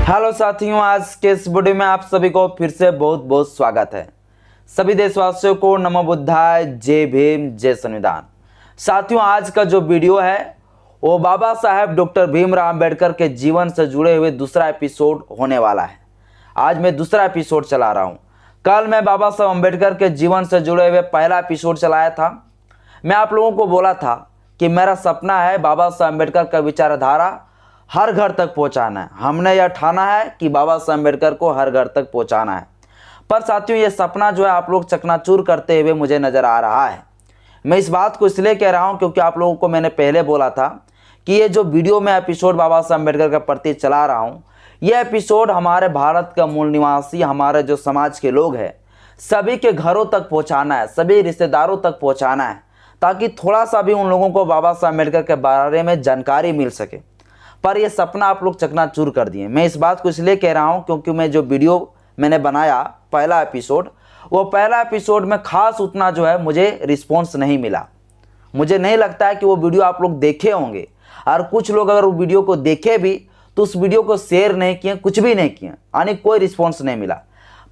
Hello साथियों, आज के इस वीडियो में आप सभी को फिर से बहुत बहुत स्वागत है। सभी देशवासियों को नमो बुद्धाय, जय भीम, जय संविधान। साथियों, आज का जो वीडियो है वो बाबा साहेब डॉक्टर भीमराव अंबेडकर के जीवन से जुड़े हुए दूसरा एपिसोड होने वाला है। आज मैं दूसरा एपिसोड चला रहा हूँ। कल मैं बाबा साहेब अंबेडकर के जीवन से जुड़े हुए पहला एपिसोड चलाया था। मैं आप लोगों को बोला था कि मेरा सपना है बाबा साहेब अंबेडकर का विचारधारा हर घर तक पहुंचाना है। हमने यह ठाना है कि बाबा साहेब अंबेडकर को हर घर तक पहुंचाना है। पर साथियों, ये सपना जो है आप लोग चकनाचूर करते हुए मुझे नज़र आ रहा है। मैं इस बात को इसलिए कह रहा हूं क्योंकि आप लोगों को मैंने पहले बोला था कि ये जो वीडियो में एपिसोड बाबा साहेब अंबेडकर के प्रति चला रहा हूँ, यह एपिसोड हमारे भारत का मूल निवासी, हमारे जो समाज के लोग हैं, सभी के घरों तक पहुँचाना है, सभी रिश्तेदारों तक पहुँचाना है, ताकि थोड़ा सा भी उन लोगों को बाबा साहेब अंबेडकर के बारे में जानकारी मिल सके। पर यह सपना आप लोग चकनाचूर कर दिए। मैं इस बात को इसलिए कह रहा हूं क्योंकि मैं जो वीडियो मैंने बनाया पहला एपिसोड, वो पहला एपिसोड में खास उतना जो है मुझे रिस्पॉन्स नहीं मिला। मुझे नहीं लगता है कि वो वीडियो आप लोग देखे होंगे, और कुछ लोग अगर वो वीडियो को देखे भी तो उस वीडियो को शेयर नहीं किए, कुछ भी नहीं किए, यानी कोई रिस्पॉन्स नहीं मिला।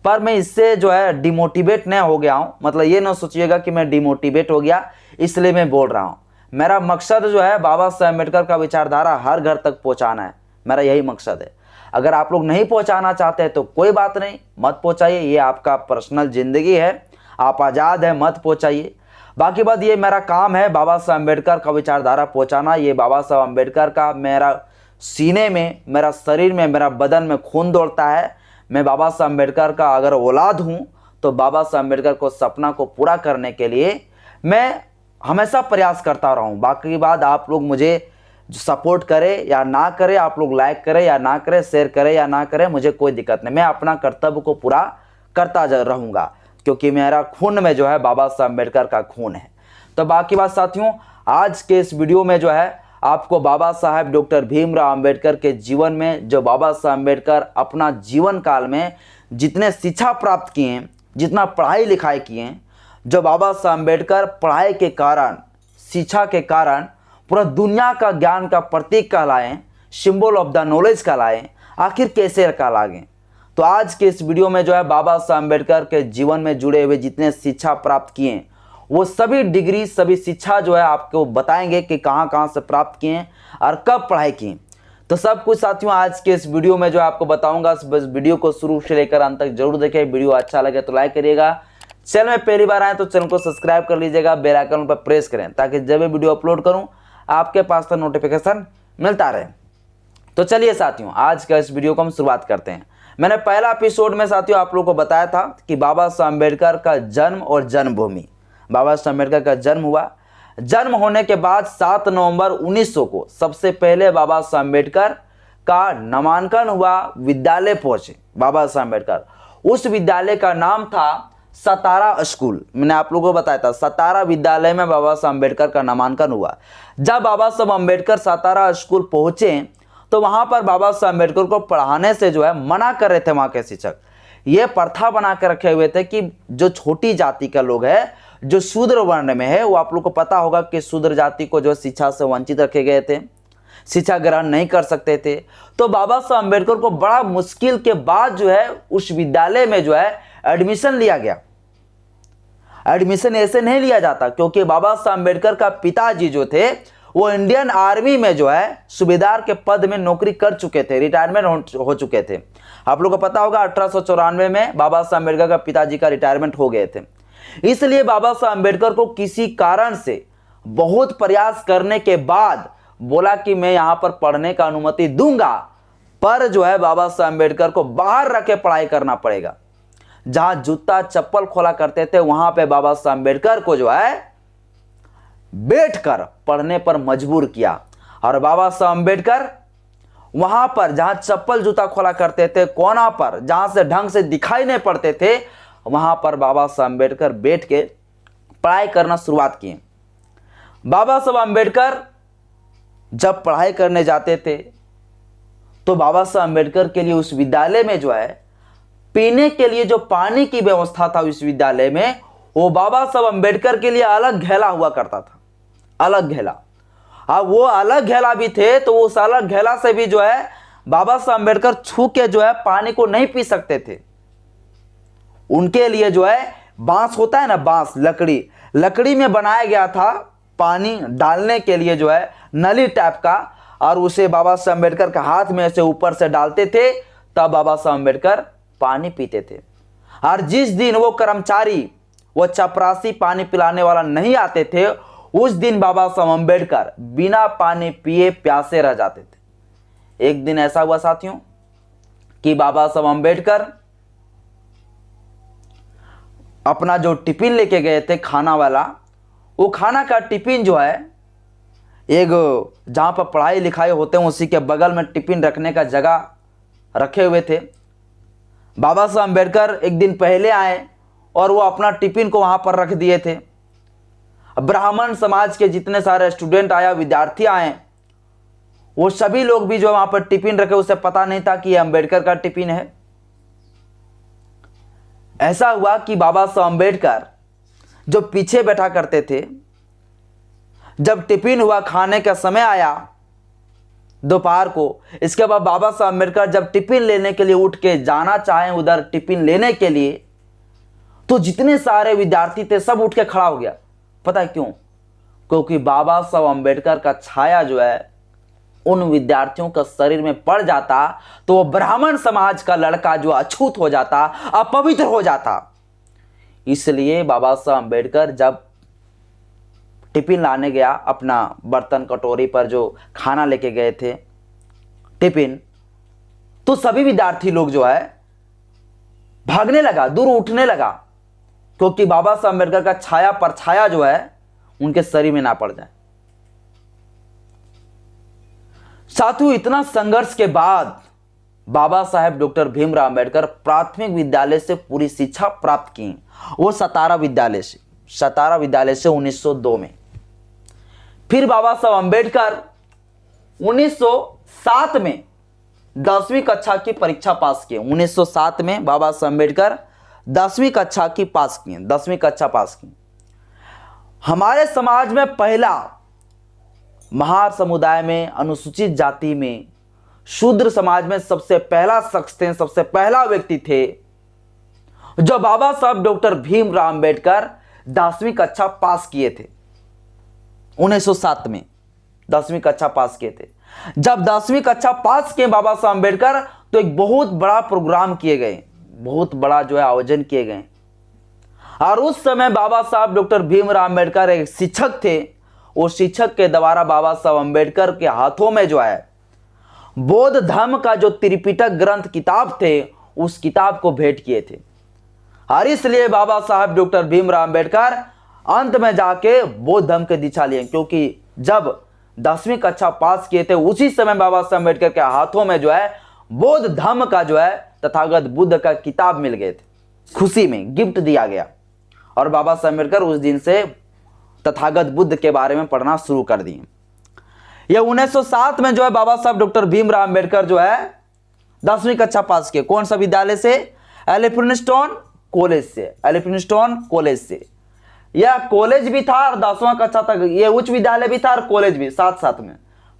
पर मैं इससे जो है डिमोटिवेट नहीं हो गया हूँ। मतलब ये ना सोचिएगा कि मैं डिमोटिवेट हो गया इसलिए मैं बोल रहा हूँ। मेरा मकसद जो है बाबा साहेब अंबेडकर का विचारधारा हर घर तक पहुंचाना है। मेरा यही मकसद है। अगर आप लोग नहीं पहुंचाना चाहते तो कोई बात नहीं, मत पहुंचाइए। ये आपका पर्सनल जिंदगी है, आप आज़ाद है, मत पहुंचाइए। बाकी बात ये मेरा काम है बाबा साहेब अंबेडकर का विचारधारा पहुंचाना। ये बाबा साहेब अंबेडकर का मेरा सीने में, मेरा शरीर में, मेरा बदन में खून दौड़ता है। मैं बाबा साहेब अंबेडकर का अगर औलाद हूँ तो बाबा साहेब अंबेडकर को सपना को पूरा करने के लिए मैं हमेशा प्रयास करता रहूं। बाकी बात आप लोग मुझे सपोर्ट करें या ना करें, आप लोग लाइक करें या ना करें, शेयर करें या ना करें, मुझे कोई दिक्कत नहीं। मैं अपना कर्तव्य को पूरा करता रहूंगा क्योंकि मेरा खून में जो है बाबा साहेब अंबेडकर का खून है। तो बाकी बात साथियों, आज के इस वीडियो में जो है आपको बाबा साहेब डॉक्टर भीमराव अंबेडकर के जीवन में, जो बाबा साहेब अंबेडकर अपना जीवन काल में जितने शिक्षा प्राप्त किए हैं, जितना पढ़ाई लिखाई किए हैं, जो बाबा साहेब अंबेडकर पढ़ाई के कारण, शिक्षा के कारण पूरा दुनिया का ज्ञान का प्रतीक कहलाएं, सिंबल ऑफ द नॉलेज कहलाएं, आखिर कैसे कहलाएं। तो आज के इस वीडियो में जो है बाबा साहेब अंबेडकर के जीवन में जुड़े हुए जितने शिक्षा प्राप्त किए वो सभी डिग्री, सभी शिक्षा जो है आपको बताएंगे कि कहाँ कहाँ से प्राप्त किए और कब पढ़ाई की। तो सब कुछ साथियों आज के इस वीडियो में जो है आपको बताऊंगा। बस वीडियो को शुरू से लेकर अंत तक जरूर देखें। वीडियो अच्छा लगे तो लाइक करिएगा। चैनल में पहली बार आए तो चैनल को सब्सक्राइब कर लीजिएगा, बेल आइकन पर प्रेस करें ताकि जब भी वीडियो अपलोड करूं आपके पास तक नोटिफिकेशन मिलता रहे। तो चलिए साथियों, आज का इस वीडियो को हम शुरुआत करते हैं। मैंने पहला एपिसोड में साथियों आप लोगों को बताया था कि बाबा साहेब अंबेडकर का जन्म और जन्मभूमि। बाबा साहेब अंबेडकर का जन्म हुआ। जन्म होने के बाद 7 नवंबर 1900 को सबसे पहले बाबा साहेब अंबेडकर का नामांकन हुआ, विद्यालय पहुंचे बाबा साहेब अंबेडकर। उस विद्यालय का नाम था सतारा स्कूल। मैंने आप लोगों को बताया था सतारा विद्यालय में बाबा साहेब अंबेडकर का नामांकन हुआ। जब बाबा साहेब अंबेडकर सतारा स्कूल पहुंचे तो वहां पर बाबा साहेब अंबेडकर को पढ़ाने से जो है मना कर रहे थे वहां के शिक्षक। ये प्रथा बना कर रखे हुए थे कि जो छोटी जाति का लोग है, जो शूद्र वर्ण में है, वो आप लोग को पता होगा कि शूद्र जाति को जो शिक्षा से वंचित रखे गए थे, शिक्षा ग्रहण नहीं कर सकते थे। तो बाबा साहेब अंबेडकर को बड़ा मुश्किल के बाद जो है उस विद्यालय में जो है एडमिशन लिया गया। एडमिशन ऐसे नहीं लिया जाता क्योंकि बाबा साहेब अंबेडकर का पिताजी जो थे वो इंडियन आर्मी में जो है सूबेदार के पद में नौकरी कर चुके थे, रिटायरमेंट हो चुके थे। आप लोगों को पता होगा 1894 में बाबा साहेब अंबेडकर का पिताजी का रिटायरमेंट हो गए थे। इसलिए बाबा साहेब अंबेडकर को किसी कारण से बहुत प्रयास करने के बाद बोला कि मैं यहाँ पर पढ़ने का अनुमति दूंगा, पर जो है बाबा साहेब अंबेडकर को बाहर रख के पढ़ाई करना पड़ेगा। जहां जूता चप्पल खोला करते थे वहां पे बाबा साहेब अंबेडकर को जो है बैठकर पढ़ने पर मजबूर किया। और बाबा साहेब अंबेडकर वहां पर जहां चप्पल जूता खोला करते थे, कोना पर जहां से ढंग से दिखाई नहीं पड़ते थे, वहां पर बाबा साहेब अंबेडकर बैठ के पढ़ाई करना शुरुआत किए। बाबा साहेब अंबेडकर जब पढ़ाई करने जाते थे तो बाबा साहेब अंबेडकर के लिए उस विद्यालय में जो है पीने के लिए जो पानी की व्यवस्था था उस विद्यालय में, वो बाबा साहेब अंबेडकर के लिए अलग घेला हुआ करता था, अलग घेला। अब वो अलग घेला भी थे तो उस अलग घेला से भी जो है बाबा साहब अम्बेडकर छू के जो है पानी को नहीं पी सकते थे। उनके लिए जो है बांस होता है ना, बांस, लकड़ी में बनाया गया था पानी डालने के लिए जो है नली टाइप का, और उसे बाबा साहब अम्बेडकर के हाथ में से ऊपर से डालते थे, तब बाबा साहब अम्बेडकर पानी पीते थे। और जिस दिन वो कर्मचारी, वो चपरासी पानी पिलाने वाला नहीं आते थे, उस दिन बाबा साहब अम्बेडकर बिना पानी पिए प्यासे रह जाते थे। एक दिन ऐसा हुआ साथियों कि बाबा साहब अम्बेडकर अपना जो टिफिन लेके गए थे खाना वाला, वो खाना का टिफिन जो है, एक जहाँ पर पढ़ाई लिखाई होते हैं उसी के बगल में टिफिन रखने का जगह रखे हुए थे। बाबा साहब अम्बेडकर एक दिन पहले आए और वो अपना टिफिन को वहाँ पर रख दिए थे। ब्राह्मण समाज के जितने सारे स्टूडेंट आया, विद्यार्थी आए, वो सभी लोग भी जो वहाँ पर टिफिन रखे, उसे पता नहीं था कि ये अम्बेडकर का टिफिन है। ऐसा हुआ कि बाबा साहब अम्बेडकर जो पीछे बैठा करते थे, जब टिफिन हुआ, खाने का समय आया दोपहर को, इसके बाद बाबा साहब अम्बेडकर जब टिफिन लेने के लिए उठ के जाना चाहें उधर टिफिन लेने के लिए, तो जितने सारे विद्यार्थी थे सब उठ के खड़ा हो गया। पता है क्यों? क्योंकि बाबा साहब अम्बेडकर का छाया जो है उन विद्यार्थियों का शरीर में पड़ जाता, तो वो ब्राह्मण समाज का लड़का जो अछूत हो जाता, अपवित्र हो जाता। इसलिए बाबा साहब अम्बेडकर जब टिफिन लाने गया, अपना बर्तन कटोरी पर जो खाना लेके गए थे टिफिन, तो सभी विद्यार्थी लोग जो है भागने लगा, दूर उठने लगा, क्योंकि बाबा साहब अम्बेडकर का छाया परछाया जो है उनके शरीर में ना पड़ जाए। साथियों, इतना संघर्ष के बाद बाबा साहेब डॉक्टर भीमराव अम्बेडकर प्राथमिक विद्यालय से पूरी शिक्षा प्राप्त की, वो सतारा विद्यालय से 1902 में। फिर बाबा साहब अम्बेडकर 1907 में 10वीं कक्षा की परीक्षा पास किए। 1907 में बाबा साहब अम्बेडकर 10वीं कक्षा की पास किए, 10वीं कक्षा पास की। हमारे समाज में पहला, महार समुदाय में, अनुसूचित जाति में, शूद्र समाज में सबसे पहला शख्स थे, सबसे पहला व्यक्ति थे जो बाबा साहब डॉक्टर भीमराव अम्बेडकर 10वीं कक्षा पास किए थे। 1907 में 10वीं कक्षा पास किए थे। जब 10वीं कक्षा पास किए बाबा साहब अम्बेडकर, तो एक बहुत बड़ा प्रोग्राम किए गए, बहुत बड़ा जो है आयोजन किए गए। और उस समय बाबा साहब डॉक्टर भीमराव अम्बेडकर एक शिक्षक थे। वो शिक्षक के द्वारा बाबा साहब अम्बेडकर के हाथों में जो है बौद्ध धर्म का जो त्रिपिटक ग्रंथ किताब थे, उस किताब को भेंट किए थे। और इसलिए बाबा साहब डॉक्टर भीमराव अम्बेडकर अंत में जाके बौद्ध धर्म के दीक्षा लिए, क्योंकि जब 10वीं कक्षा पास किए थे उसी समय बाबा साहब अम्बेडकर के हाथों में जो है बौद्ध धर्म का जो है तथागत बुद्ध का किताब मिल गए थे। खुशी में गिफ्ट दिया गया, और बाबा साहब अम्बेडकर उस दिन से तथागत बुद्ध के बारे में पढ़ना शुरू कर दिए। यह 1907 में जो है बाबा साहब डॉक्टर भीमराव अम्बेडकर जो है 10वीं कक्षा पास किए। कौन सा विद्यालय से? एलिफिन्स्टन कॉलेज से। एलिफिन्स्टन कॉलेज से। यह कॉलेज भी था और 10वां कक्षा तक यह उच्च विद्यालय भी था और कॉलेज भी साथ साथ में।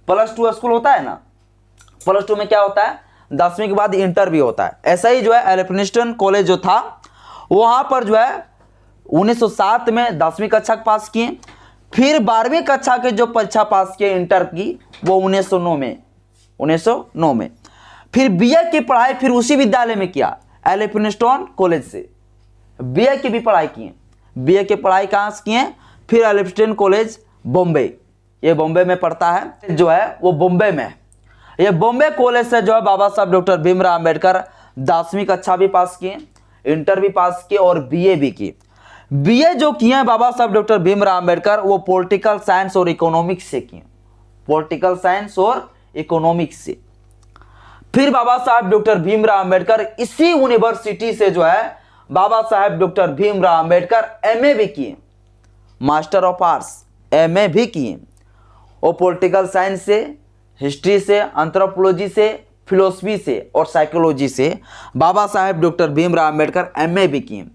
+2 स्कूल होता है ना, +2 में क्या होता है, 10वीं के बाद इंटर भी होता है। ऐसा ही जो है एलिफिन्स्टन कॉलेज जो था, वहां पर जो है 1907 में 10वीं कक्षा पास किए। फिर 12वीं कक्षा के जो परीक्षा पास किए इंटर की, वो 1909 में। फिर बीए की पढ़ाई फिर उसी विद्यालय में किया, एलिफिन्स्टन कॉलेज से बीए की भी पढ़ाई किए। बीए की पढ़ाई कहाँ से किए? फिर एलिफिन्स्टन कॉलेज बॉम्बे, ये बॉम्बे में पढ़ता है जो है, वो बॉम्बे में। ये बॉम्बे कॉलेज से जो है बाबा साहब डॉक्टर भीमराव अम्बेडकर 10वीं कक्षा भी पास किए, इंटर भी पास किए और बीए भी की। बीए जो किए बाबा साहब डॉक्टर भीमराव अम्बेडकर, वो पॉलिटिकल साइंस और इकोनॉमिक्स से किए, पॉलिटिकल साइंस और इकोनॉमिक्स से। फिर बाबा साहब डॉक्टर भीमराव अम्बेडकर इसी यूनिवर्सिटी से जो है बाबा साहब डॉक्टर भीमराव अम्बेडकर एमए भी किए, मास्टर ऑफ आर्ट्स एमए भी किए। और पॉलिटिकल साइंस से, हिस्ट्री से, एंथ्रोपोलॉजी से, फिलोसफी से और साइकोलॉजी से बाबा साहब डॉक्टर भीमराव अम्बेडकर एमए भी किए।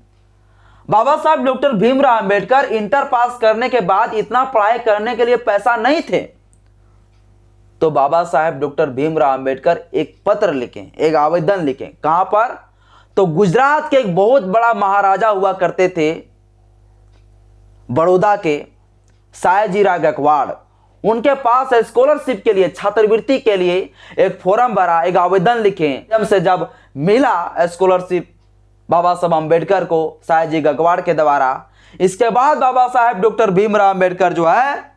बाबा साहब doctor Bhimrao Ambedkar inter pass करने के बाद इतना पढ़ाई करने के लिए पैसा नहीं थे, तो बाबा साहेब डॉक्टर भीमराव अंबेडकर एक पत्र लिखे, एक आवेदन लिखे। कहां पर? तो गुजरात के एक बहुत बड़ा महाराजा हुआ करते थे, बड़ौदा के सयाजीराव गायकवाड़, उनके पास स्कॉलरशिप के लिए, छात्रवृत्ति के लिए एक फॉर्म भरा, एक आवेदन लिखे। जब मिला स्कॉलरशिप बाबा साहब अंबेडकर को सयाजी गायकवाड़ के द्वारा, इसके बाद बाबा साहेब डॉक्टर भीमराव अंबेडकर जो है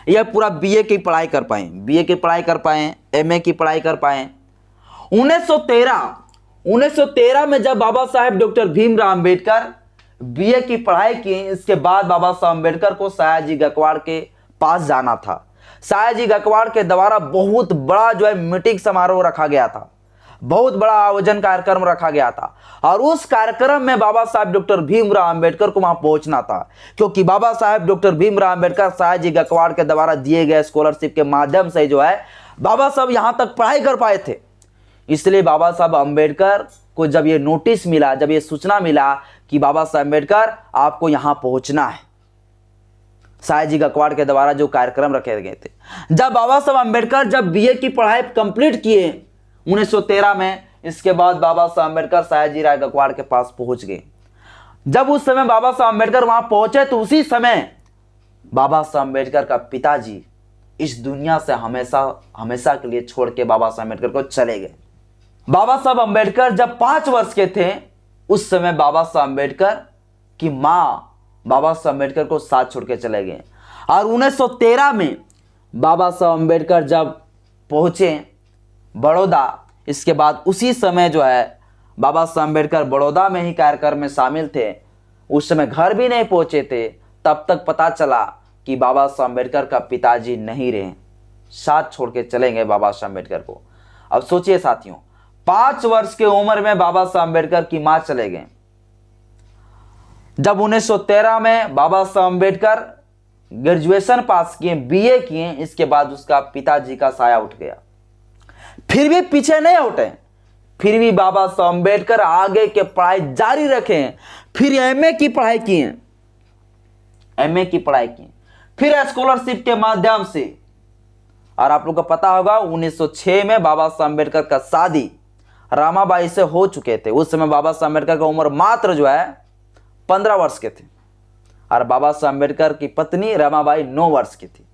यह पूरा बीए की पढ़ाई कर पाए, बीए की पढ़ाई कर पाए, एमए की पढ़ाई कर पाए। 1913 में जब बाबा साहेब डॉक्टर भीमराव अंबेडकर बीए की पढ़ाई की, इसके बाद बाबा साहब अंबेडकर को सयाजी गायकवाड़ के पास जाना था। सयाजी गायकवाड़ के द्वारा बहुत बड़ा जो है मीटिंग समारोह रखा गया था, बहुत बड़ा आयोजन कार्यक्रम रखा गया था, और उस कार्यक्रम में बाबा साहब डॉक्टर भीमराव अंबेडकर को वहां पहुंचना था, क्योंकि बाबा साहब डॉक्टर भीमराव अंबेडकर सयाजी गायकवाड़ के द्वारा दिए गए स्कॉलरशिप के माध्यम से जो है बाबा साहब यहां तक पढ़ाई कर पाए थे। इसलिए बाबा साहब अंबेडकर को जब ये नोटिस मिला, जब ये सूचना मिला कि बाबा साहब अंबेडकर आपको यहां पहुंचना है, सयाजी गायकवाड़ के द्वारा जो कार्यक्रम रखे गए थे, जब बाबा साहब अंबेडकर जब बीए की पढ़ाई कंप्लीट किए 1913 में, इसके बाद बाबा साहब अंबेडकर सयाजीराव गायकवाड़ के पास पहुंच गए। जब उस समय बाबा साहब अंबेडकर वहां पहुंचे तो उसी समय बाबा साहब अंबेडकर का पिताजी इस दुनिया से हमेशा के लिए छोड़ के बाबा साहब अंबेडकर को चले गए। बाबा साहब अंबेडकर जब 5 वर्ष के थे, उस समय बाबा साहब अंबेडकर की मां बाबा साहब अंबेडकर को साथ छोड़ के चले गए। और 1913 में बाबा साहब अंबेडकर जब पहुंचे बड़ौदा, इसके बाद उसी समय जो है बाबा साहब अंबेडकर बड़ौदा में ही कार्यक्रम में शामिल थे। उस समय घर भी नहीं पहुंचे थे, तब तक पता चला कि बाबा साहब अंबेडकर का पिताजी नहीं रहे, साथ छोड़ के चले गए बाबा साहब अंबेडकर को। अब सोचिए साथियों, 5 वर्ष की उम्र में बाबा साहब अंबेडकर की मां चले गए। जब 1913 में बाबा साहब अंबेडकर ग्रेजुएशन पास किए, बीए किए, इसके बाद उसका पिताजी का साया उठ गया। फिर भी पीछे नहीं हटे, फिर भी बाबा साहब अंबेडकर आगे के पढ़ाई जारी रखे, फिर एमए की पढ़ाई किए, एमए की पढ़ाई की, फिर स्कॉलरशिप के माध्यम से। और आप लोग को पता होगा 1906 में बाबा साहब अंबेडकर का शादी रामाबाई से हो चुके थे। उस समय बाबा साहब अंबेडकर का उम्र मात्र जो है 15 वर्ष के थे, और बाबा साहब अंबेडकर की पत्नी रमाबाई 9 वर्ष की थी,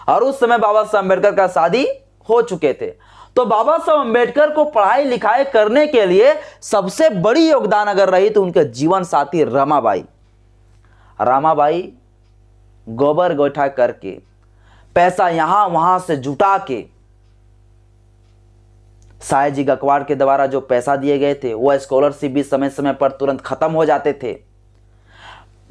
और उस समय बाबा साहब अंबेडकर का शादी हो चुके थे। तो बाबा साहब अंबेडकर को पढ़ाई लिखाई करने के लिए सबसे बड़ी योगदान अगर रही तो उनके जीवन साथी रमाबाई। रमाबाई गोबर गोइठा करके, पैसा यहां वहां से जुटा के, सयाजी गायकवाड़ के द्वारा जो पैसा दिए गए थे वो स्कॉलरशिप भी समय समय पर तुरंत खत्म हो जाते थे,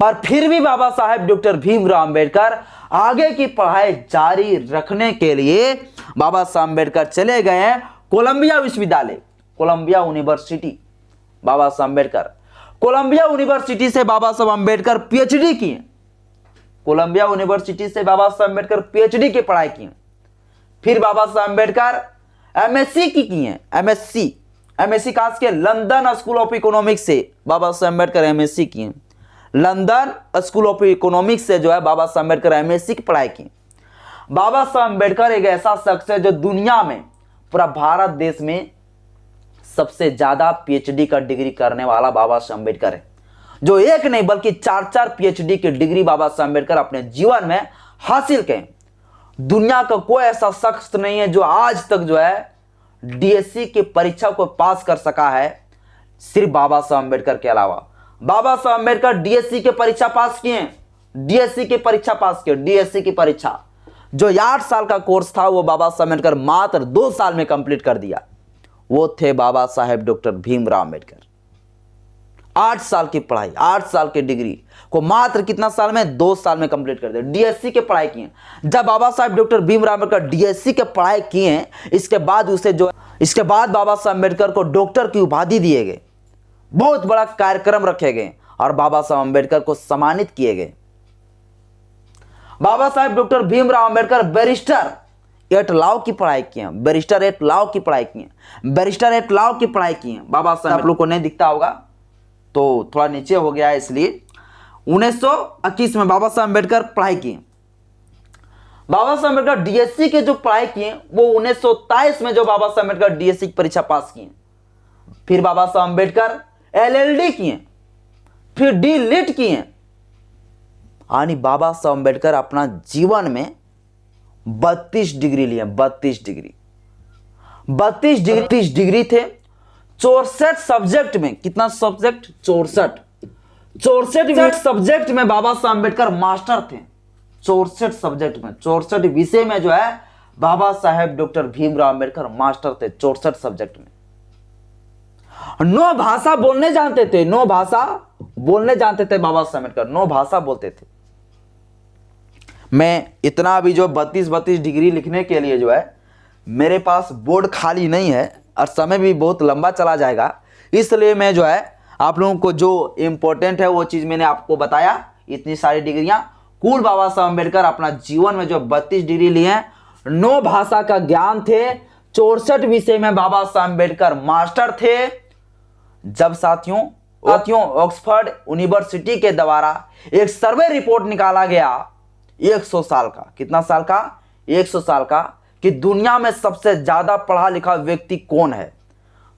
पर फिर भी बाबा साहेब डॉक्टर भीमराव अंबेडकर आगे की पढ़ाई जारी रखने के लिए बाबा साहब अंबेडकर चले गए हैं कोलंबिया विश्वविद्यालय, कोलंबिया यूनिवर्सिटी। बाबा साहब अंबेडकर कोलंबिया यूनिवर्सिटी से बाबा साहब अंबेडकर पीएचडी किए, कोलंबिया यूनिवर्सिटी से बाबा साहब अंबेडकर पीएचडी की पढ़ाई की। फिर बाबा साहब अंबेडकर एमएससी की किए, एमएससी कहां से? लंदन स्कूल ऑफ इकोनॉमिक्स से बाबा साहब अंबेडकर एमएससी किए, लंदन स्कूल ऑफ इकोनॉमिक्स से जो है बाबा साहब अंबेडकर एमएससी की पढ़ाई की। बाबा साहब अंबेडकर एक ऐसा शख्स है जो दुनिया में, पूरा भारत देश में सबसे ज्यादा पीएचडी का डिग्री करने वाला बाबा साहब अंबेडकर है, जो एक नहीं बल्कि 4 पीएचडी की डिग्री बाबा साहब अंबेडकर अपने जीवन में हासिल किए। दुनिया का कोई ऐसा शख्स नहीं है जो आज तक जो है डीएससी की परीक्षा को पास कर सका है, सिर्फ बाबा साहब अंबेडकर के अलावा। बाबा साहब अंबेडकर डीएससी की परीक्षा पास किए, डीएससी की परीक्षा पास किए, डीएससी की परीक्षा जो 8 साल का कोर्स था वो बाबा साहब अंबेडकर मात्र 2 साल में कंप्लीट कर दिया। वो थे बाबा साहेब डॉक्टर भीमराव अंबेडकर। 8 साल की पढ़ाई, 8 साल की डिग्री को मात्र कितना साल में? 2 साल में कंप्लीट कर दिया। डीएससी की पढ़ाई किए। जब बाबा साहेब डॉक्टर भीमराव अंबेडकर डीएससी की पढ़ाई किए, इसके बाद बाबा साहेब अंबेडकर को डॉक्टर की उपाधि दिए गए, बहुत बड़ा कार्यक्रम रखे गए और बाबा साहेब अंबेडकर को सम्मानित किए गए। Baba Saheb doctor Bhimrao Ambedkar barrister at law की पढ़ाई किए, बैरिस्टर एट लॉ की पढ़ाई किए, बैरिस्टर एट लॉ की पढ़ाई किए। बाबा साहेब, आप लोग को नहीं दिखता होगा तो थोड़ा नीचे हो गया है, इसलिए 1921 में बाबा साहेब अंबेडकर पढ़ाई किए। बाबा साहब अम्बेडकर डीएससी के जो पढ़ाई किए वो 1923 में जो बाबा साहब अम्बेडकर डीएससी की परीक्षा पास किए, फिर बाबा साहब अम्बेडकर एलएलडी किए, फिर डी लिट किए, यानी बाबा साहब अम्बेडकर अपना जीवन में 32 डिग्री लिए। 32 डिग्री थे। 64 सब्जेक्ट में, कितना सब्जेक्ट? 64 सब्जेक्ट में बाबा साहब अम्बेडकर मास्टर थे। 64 सब्जेक्ट में, 64 विषय में जो है बाबा साहेब डॉक्टर भीमराव अम्बेडकर मास्टर थे। 64 सब्जेक्ट में 9 भाषा बोलने जानते थे। 9 भाषा बोलने जानते थे बाबा साहब अम्बेडकर, 9 भाषा बोलते थे। मैं इतना अभी जो 32 डिग्री लिखने के लिए जो है मेरे पास बोर्ड खाली नहीं है और समय भी बहुत लंबा चला जाएगा, इसलिए मैं जो है आप लोगों को जो इम्पोर्टेंट है वो चीज़ मैंने आपको बताया। इतनी सारी डिग्रियां कुल बाबा साहब अम्बेडकर अपना जीवन में जो 32 डिग्री लिए हैं, 9 भाषा का ज्ञान थे, 64 विषय में बाबा साहब अम्बेडकर मास्टर थे। जब साथियों ऑक्सफोर्ड यूनिवर्सिटी के द्वारा एक सर्वे रिपोर्ट निकाला गया 100 साल का, कितना साल का? 100 साल का, कि दुनिया में सबसे ज्यादा पढ़ा लिखा व्यक्ति कौन है,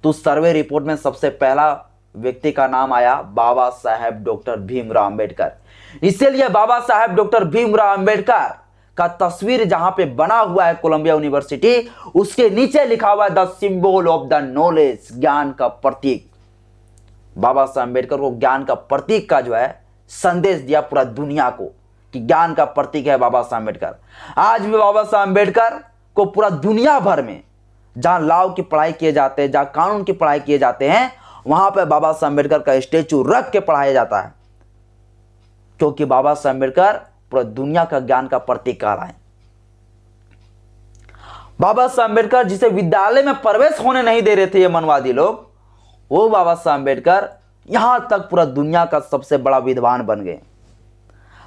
तो सर्वे रिपोर्ट में सबसे पहला व्यक्ति का नाम आया बाबा साहेब डॉक्टर भीमराव अम्बेडकर। इसीलिए बाबा साहेब डॉक्टर भीमराव अम्बेडकर का तस्वीर जहां पे बना हुआ है कोलंबिया यूनिवर्सिटी, उसके नीचे लिखा हुआ है the symbol of the knowledge, ज्ञान का प्रतीक। बाबा साहेब अम्बेडकर को ज्ञान का प्रतीक का जो है संदेश दिया पूरा दुनिया को कि ज्ञान का प्रतीक है बाबा साहेब अम्बेडकर। आज भी बाबा साहेब अम्बेडकर को पूरा दुनिया भर में जहां लॉ की पढ़ाई किए जाते हैं, जहां कानून की पढ़ाई किए जाते हैं, वहां पर बाबा साहेब अम्बेडकर का स्टेचू रख के पढ़ाया जाता है, क्योंकि बाबा साहेब अम्बेडकर पूरा दुनिया का ज्ञान का प्रतीक कह रहा है। बाबा साहेब अम्बेडकर जिसे विद्यालय में प्रवेश होने नहीं दे रहे थे ये मनवादी लोग, वो बाबा साहेब अम्बेडकर यहां तक पूरा दुनिया का सबसे बड़ा विद्वान बन गए।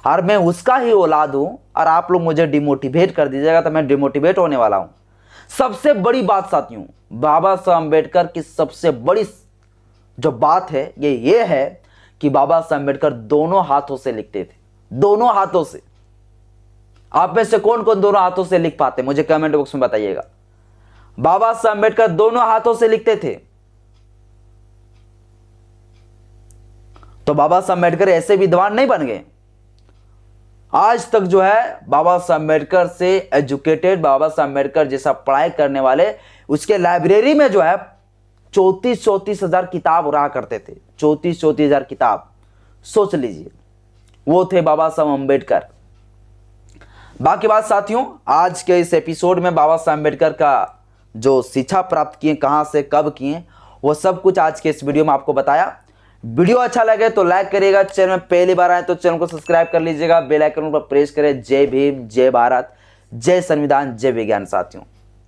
और मैं उसका ही औलाद हूं, और आप लोग मुझे डिमोटिवेट कर दीजिएगा तो मैं डिमोटिवेट होने वाला हूं। सबसे बड़ी बात साथियों, बाबा साहेब अम्बेडकर की सबसे बड़ी जो बात है ये है कि बाबा साहेब अम्बेडकर दोनों हाथों से लिखते थे। दोनों हाथों से। आप में से कौन कौन दोनों हाथों से लिख पाते मुझे कमेंट बॉक्स में बताइएगा। बाबा साहेब अम्बेडकर दोनों हाथों से लिखते थे। तो बाबा साहेब अम्बेडकर ऐसे विद्वान नहीं बन गए। आज तक जो है बाबा साहेब अम्बेडकर से एजुकेटेड, बाबा साहेब अम्बेडकर जैसा पढ़ाई करने वाले, उसके लाइब्रेरी में जो है 34 हजार किताब रहा करते थे। 34 हजार किताब, सोच लीजिए, वो थे बाबा साहेब अम्बेडकर। बाकी बात साथियों, आज के इस एपिसोड में बाबा साहेब अम्बेडकर का जो शिक्षा प्राप्त किए, कहां से कब किए, वो सब कुछ आज के इस वीडियो में आपको बताया। वीडियो अच्छा लगे तो लाइक करिएगा, चैनल में पहली बार आए तो चैनल को सब्सक्राइब कर लीजिएगा, बेल आइकन पर प्रेस करें। जय भीम, जय भारत, जय संविधान, जय विज्ञान साथियों।